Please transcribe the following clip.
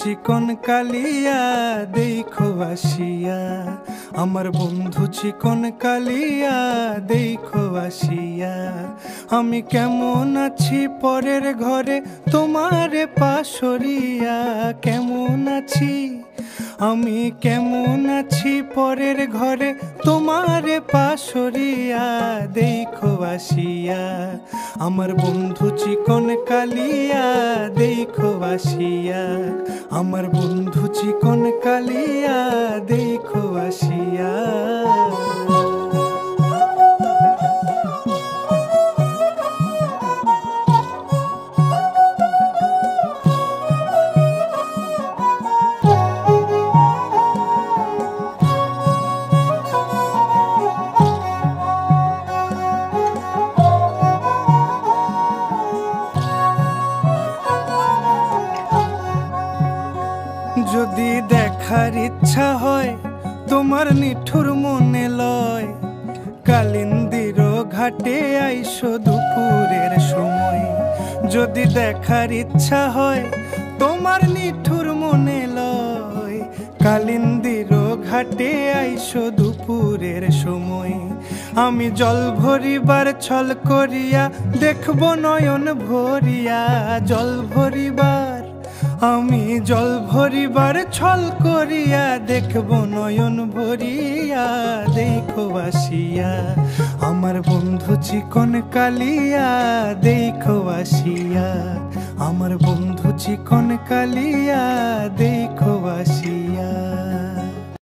চিকন কালিয়া দেখো আসিয়া, আমার বন্ধু চিকন কালিয়া দেখো আসিয়া। আমি কেমন আছি পরের ঘরে তোমারে পাশরিয়া, কেমন আছি আমি কেমন আছি পরের ঘরে তোমারে পাশরিয়া দেখো আসিয়া। আমার বন্ধু চিকন কালিয়া দেখো আসিয়া, আমার বন্ধু চিকন কালিয়া দেখো আসিয়া। যদি দেখার ইচ্ছা হয় তোমার নিঠুর মনে লয়, কালিন্দির ঘাটে আইসো দুপুরের সময়। যদি দেখার ইচ্ছা হয় তোমার নিঠুর মনে লয়, কালিন্দির ঘাটে আইসো দুপুরের সময়। আমি জল ভরিবার ছল করিয়া দেখব নয়ন ভরিয়া, জল ভরিবার আমি জল ভরিবার ছল করিয়া দেখব নয়ন ভরিয়া দেখো আসিয়া। আমার বন্ধু চিকন কালিয়া দেখো আসিয়া, আমার বন্ধু চিকন কালিয়া দেখো আসিয়া।